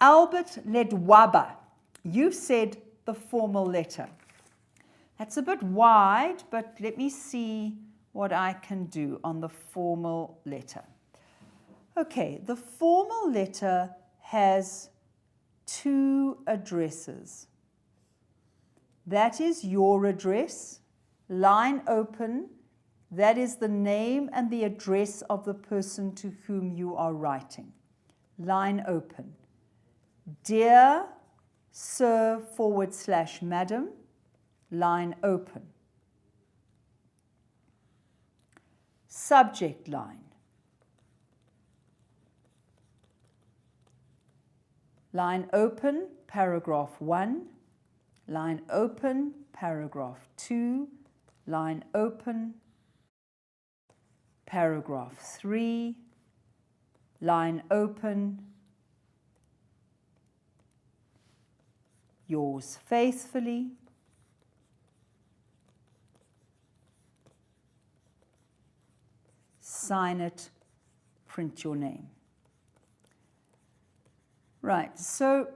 Albert Ledwaba, you've said the formal letter. That's a bit wide, but let me see what I can do on the formal letter. Okay, the formal letter has 2 addresses. That is your address, line open. That is the name and the address of the person to whom you are writing. Line open. Dear Sir / Madam, line open. Subject line. Line open, paragraph 1. Line open, paragraph 2. Line open, paragraph 3. Line open, yours faithfully. Sign it, print your name. Right, so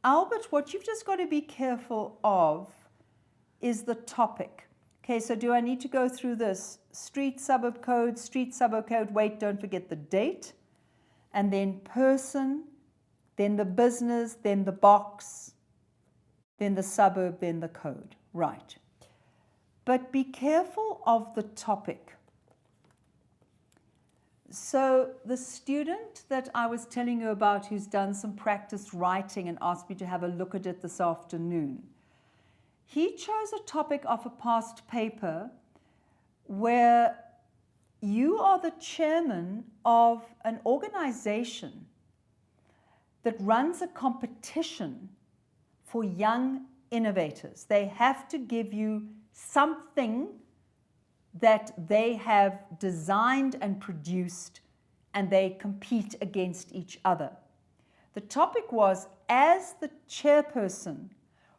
Albert, what you've just got to be careful of is the topic. Okay, so do I need to go through this? Street, suburb code, wait, don't forget the date, and then person, then the business, then the box, then the suburb, then the code. Right. But be careful of the topic. So the student that I was telling you about who's done some practice writing and asked me to have a look at it this afternoon, he chose a topic off a past paper where you are the chairman of an organization that runs a competition for young innovators. They have to give you something that they have designed and produced, and they compete against each other. The topic was, as the chairperson,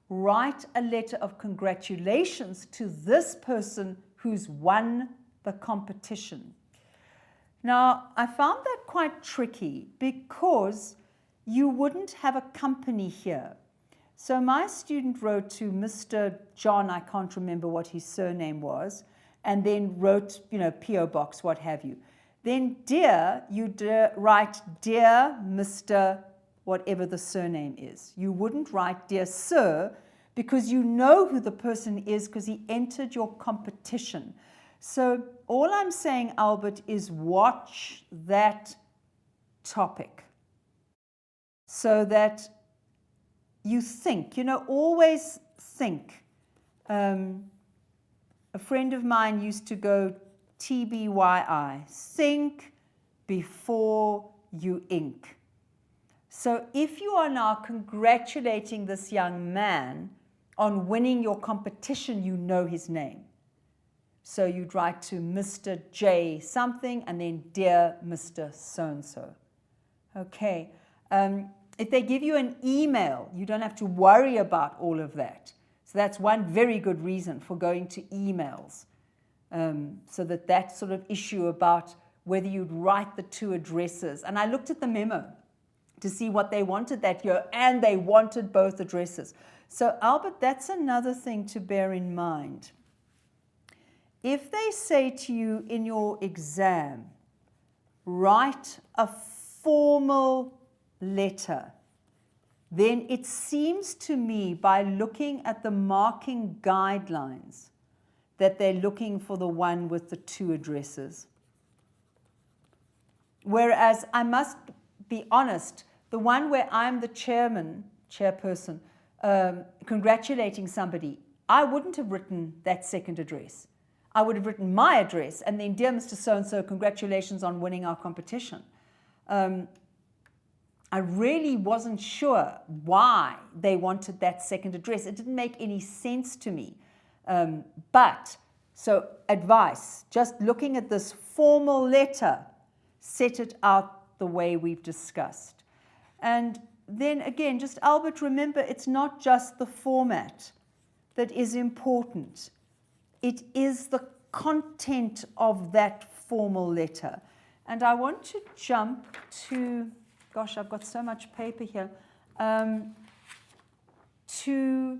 write a letter of congratulations to this person who's won the competition. Now, I found that quite tricky because you wouldn't have a company here. So my student wrote to Mr. John, I can't remember what his surname was, and then wrote, P.O. Box, what have you. Then dear, you write dear Mr. whatever the surname is. You wouldn't write dear sir because you know who the person is because he entered your competition. So all I'm saying, Albert, is watch that topic so that you think, always think. A friend of mine used to go TBYI, think before you ink. So if you are now congratulating this young man on winning your competition, you know his name. So you'd write to Mr. J something and then dear Mr. So-and-so. Okay. If they give you an email, you don't have to worry about all of that. So that's one very good reason for going to emails. So that sort of issue about whether you'd write the 2 addresses. And I looked at the memo to see what they wanted that year, and they wanted both addresses. So Albert, that's another thing to bear in mind. If they say to you in your exam, write a formal letter, then it seems to me, by looking at the marking guidelines, that they're looking for the one with the 2 addresses. Whereas I must be honest, the one where I'm the chairperson, congratulating somebody, I wouldn't have written that second address. I would have written my address and then, dear Mr. So-and-so, congratulations on winning our competition. I really wasn't sure why they wanted that second address. It didn't make any sense to me. So advice, just looking at this formal letter, set it out the way we've discussed. And then again, just Albert, remember, it's not just the format that is important. It is the content of that formal letter. And I want to jump to, gosh, I've got so much paper here, to